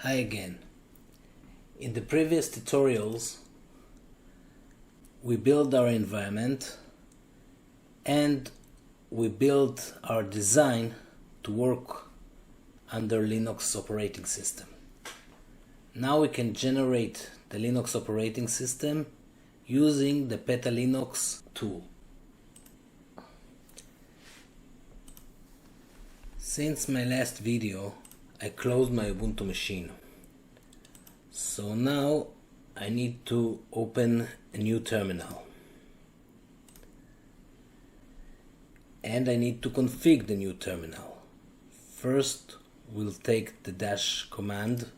Hi again. In the previous tutorials we built our environment and we built our design to work under Linux operating system. Now we can generate the Linux operating system using the ARTY Linux tool. Since my last video I closed my Ubuntu machine. So now I need to open a new terminal. And I need to configure the new terminal. First we'll take the dash command .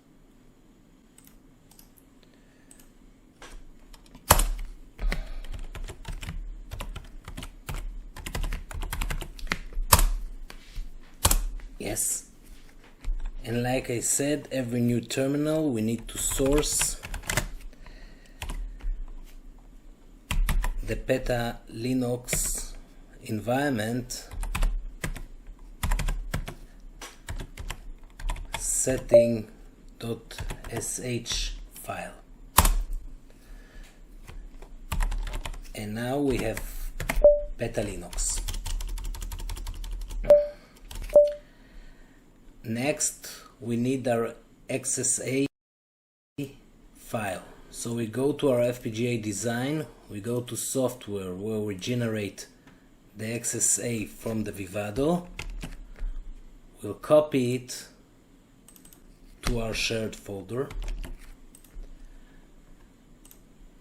Yes. And like I said, every new terminal we need to source the ARTY Linux environment setting.sh file. And now we have ARTY Linux. Next, we need our XSA file. So we go to our FPGA design, we go to software where we generate the XSA from the Vivado. We'll copy it to our shared folder.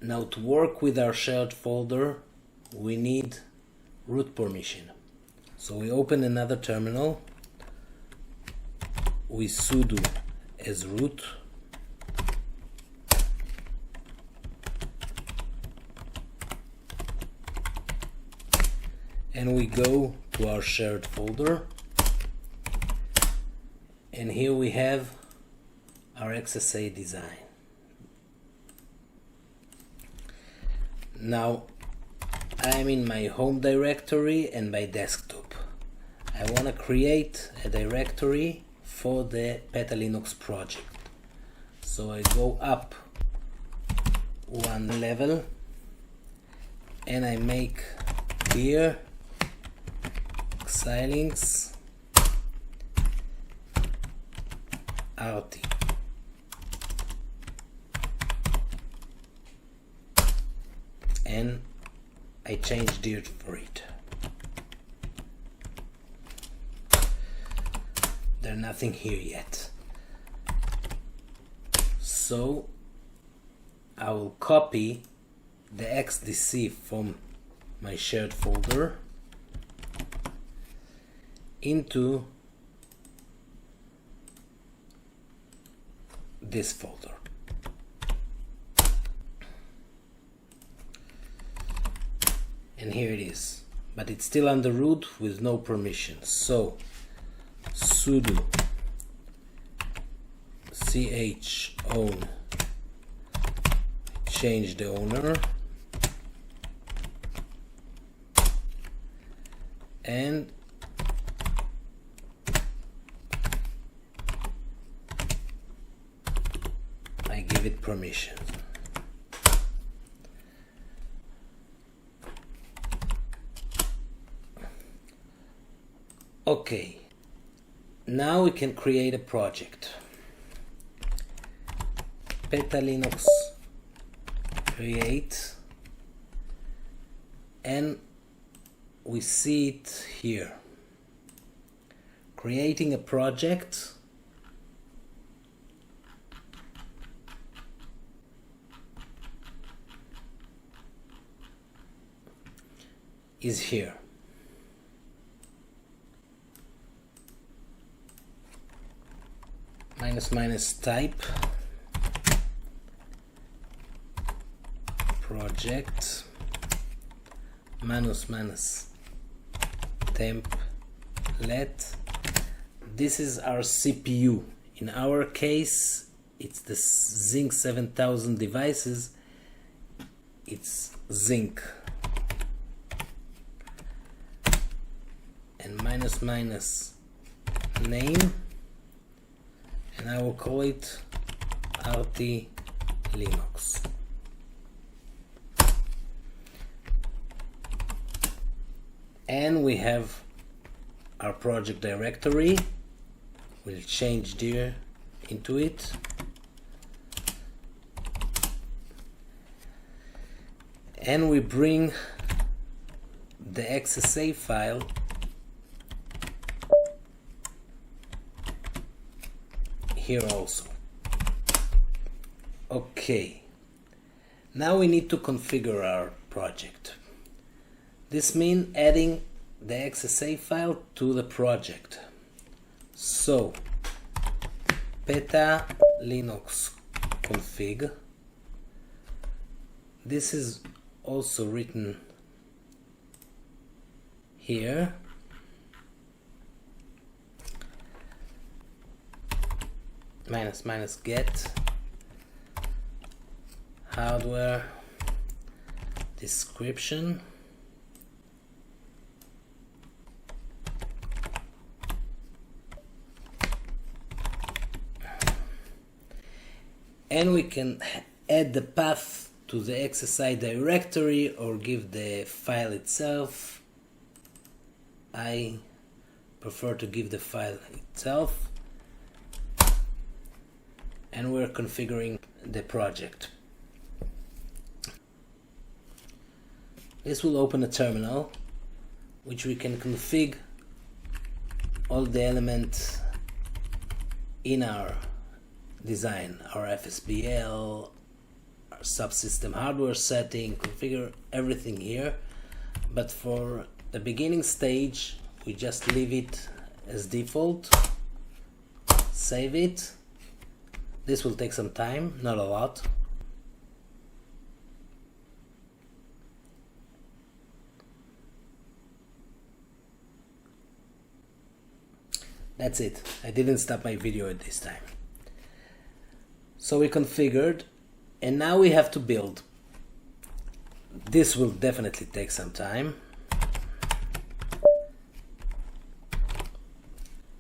Now to work with our shared folder, we need root permission. So we open another terminal. We sudo as root, and we go to our shared folder, and here we have our XSA design. Now I'm in my home directory and my desktop. I want to create a directory for the ARTY Linux project. So I go up one level and I make here Xilinx ARTY. And I change dirt for it. There's nothing here yet. So I will copy the XDC from my shared folder into this folder. And here it is. But it's still under root with no permissions. So sudo chown change the owner and I give it permission. Okay. Now we can create a project. ARTY Linux create, and we see it here. Creating a project is here. --type project -template. This is our CPU. In our case it's the Zinc 7000 devices. It's Zinc. And --name and I will call it ARTY Linux. And we have our project directory. We'll change dir into it. And we bring the XSA file here also. Okay, now we need to configure our project. This means adding the XSA file to the project. So peta linux config. This is also written here. -- get hardware description. And we can add the path to the XSI directory or give the file itself. I prefer to give the file itself. And we're configuring the project. This will open a terminal which we can configure all the elements in our design, our FSBL, our subsystem hardware setting, configure everything here. But for the beginning stage, we just leave it as default, save it. This will take some time, not a lot. That's it. I didn't stop my video at this time. So we configured, and now we have to build. This will definitely take some time.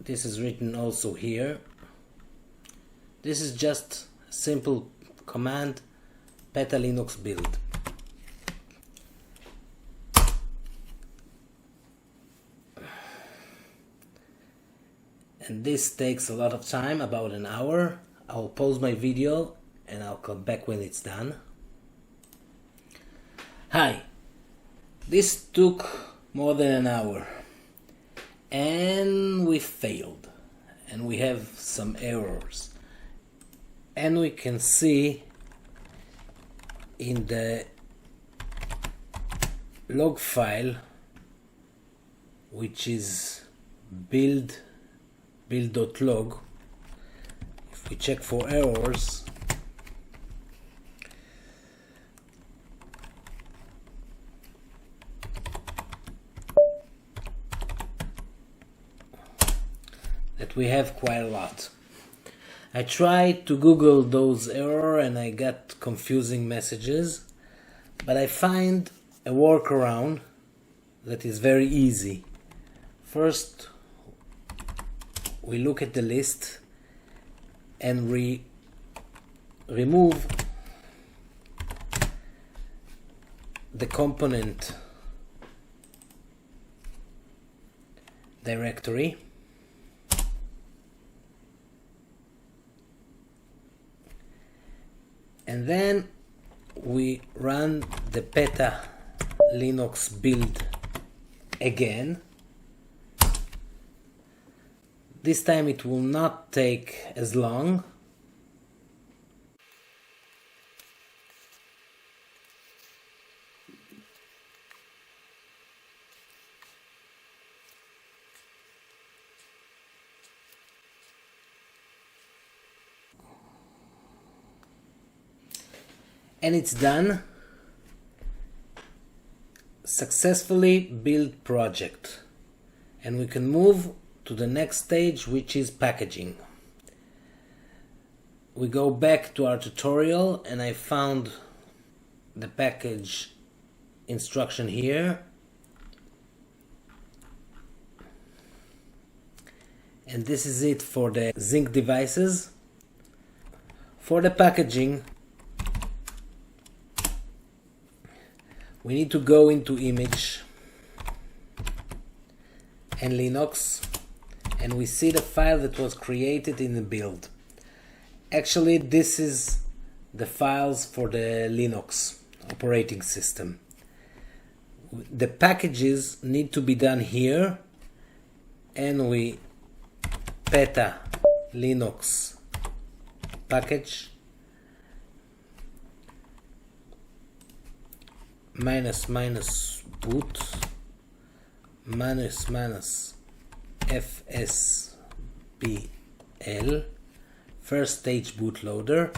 This is written also here. This is just a simple command, peta linux build. And this takes a lot of time, about an hour. I'll pause my video and I'll come back when it's done. Hi, this took more than an hour and we failed and we have some errors, and we can see in the log file, which is build.log. If we check for errors, that we have quite a lot. I tried to Google those errors and I got confusing messages, but I find a workaround that is very easy. First, we look at the list and remove the component directory. And then we run the peta linux build again. This time it will not take as long. And it's done. Successfully built project. And we can move to the next stage, which is packaging. We go back to our tutorial and I found the package instruction here. And this is it for the Zinc devices. For the packaging, we need to go into Image and Linux, and we see the file that was created in the build. Actually, this is the files for the Linux operating system. The packages need to be done here, and we peta Linux package -boot -fsbl first stage bootloader.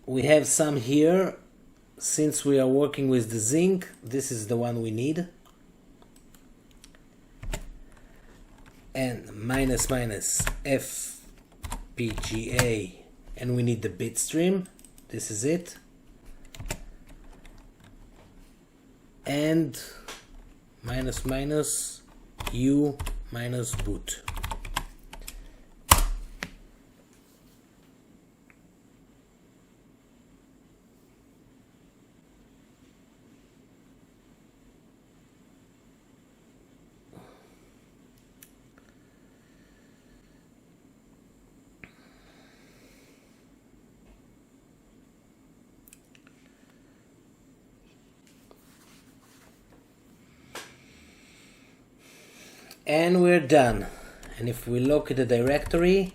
We have some here. Since we are working with the zinc, this is the one we need. And FPGA, and we need the bitstream. This is it. And -u -boot. And we're done. And if we look at the directory,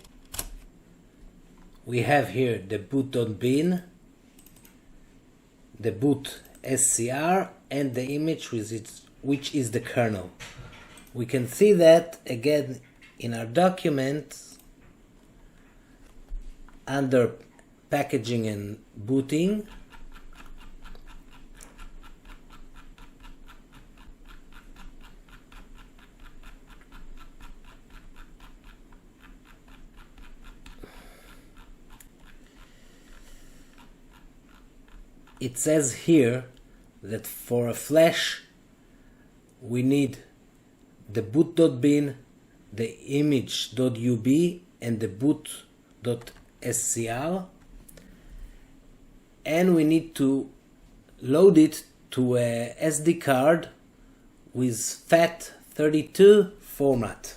we have here the boot.bin, the boot scr, and the image which is the kernel. We can see that again in our document under packaging and booting. It says here that for a flash we need the boot.bin, the image.ub, and the boot.scr, and we need to load it to a SD card with FAT32 format.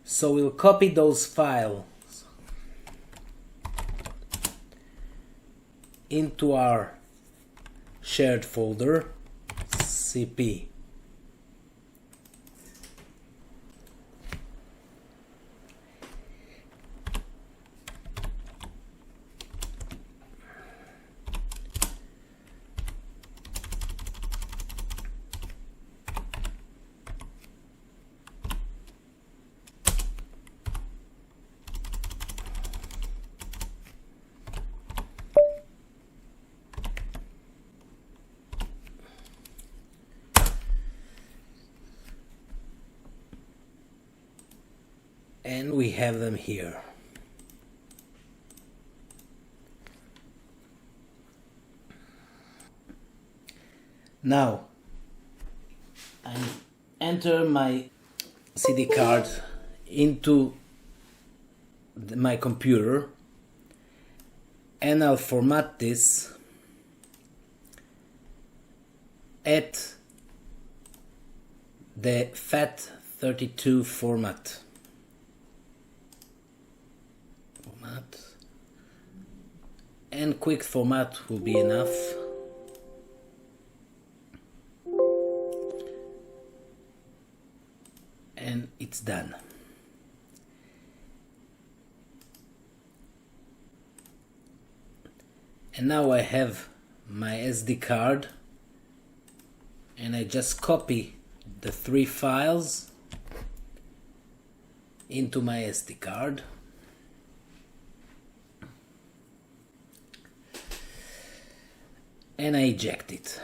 So we'll copy those files into our shared folder cp. And we have them here. Now I enter my CD card into my computer, and I'll format this at the FAT32 format. And quick format will be enough. And it's done. And now I have my SD card, and I just copy the 3 files into my SD card. And I eject it.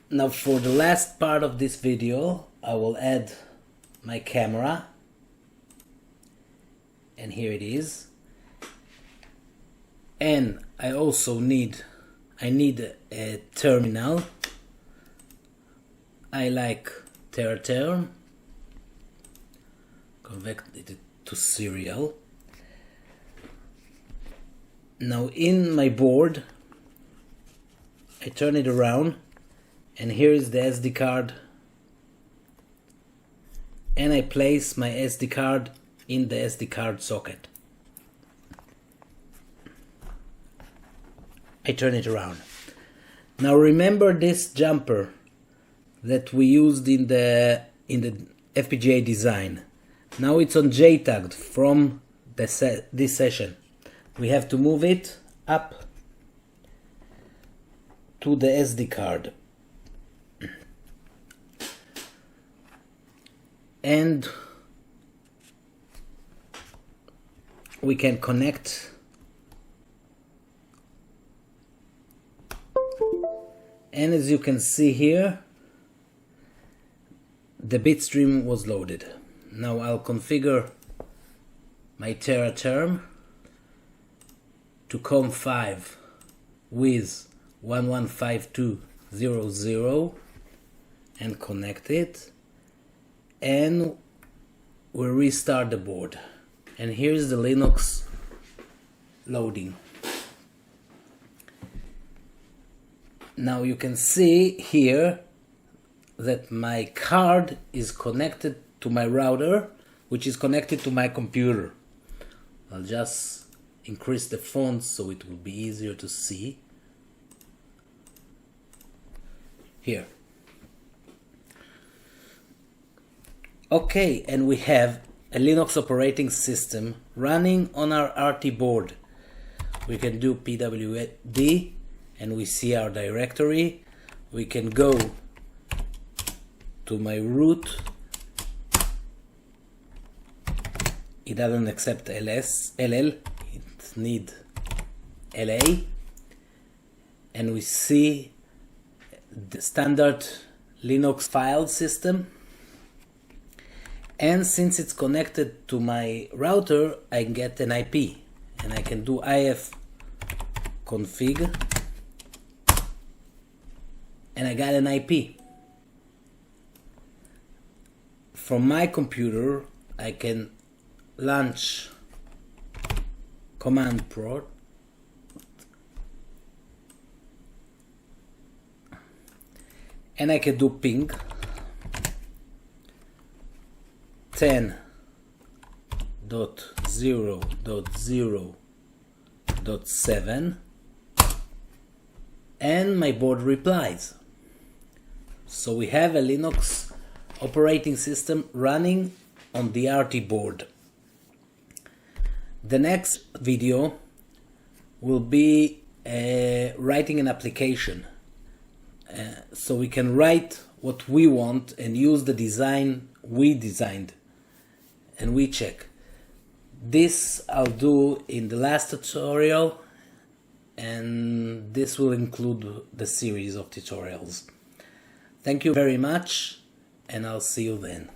Now for the last part of this video, I will add my camera, and here it is. And I also need a terminal. I like Terraterm. convert it to serial. Now in my board, I turn it around, and here is the SD card, and I place my SD card in the SD card socket. I turn it around. Now remember this jumper that we used in the FPGA design. Now it's on JTAG from this session. We have to move it up to the SD card. And we can connect, and as you can see here, the bitstream was loaded. Now I'll configure my Tera term to COM5 with 115200 and connect it, and we'll restart the board. And here's the Linux loading. Now you can see here that my card is connected to my router, which is connected to my computer. I'll just increase the font so it will be easier to see. Here. Okay, and we have a Linux operating system running on our ARTY board. We can do pwd and we see our directory. We can go to my root. It doesn't accept LL, it needs LA, and we see the standard Linux file system. And since it's connected to my router, I get an IP, and I can do ifconfig, and I got an IP. From my computer, I can launch command prompt, and I can do ping 10.0.0.7, and my board replies. So we have a Linux operating system running on the ARTY board. The next video will be writing an application, so we can write what we want and use the design we designed, and we check. This I'll do in the last tutorial, and this will include the series of tutorials. Thank you very much, and I'll see you then.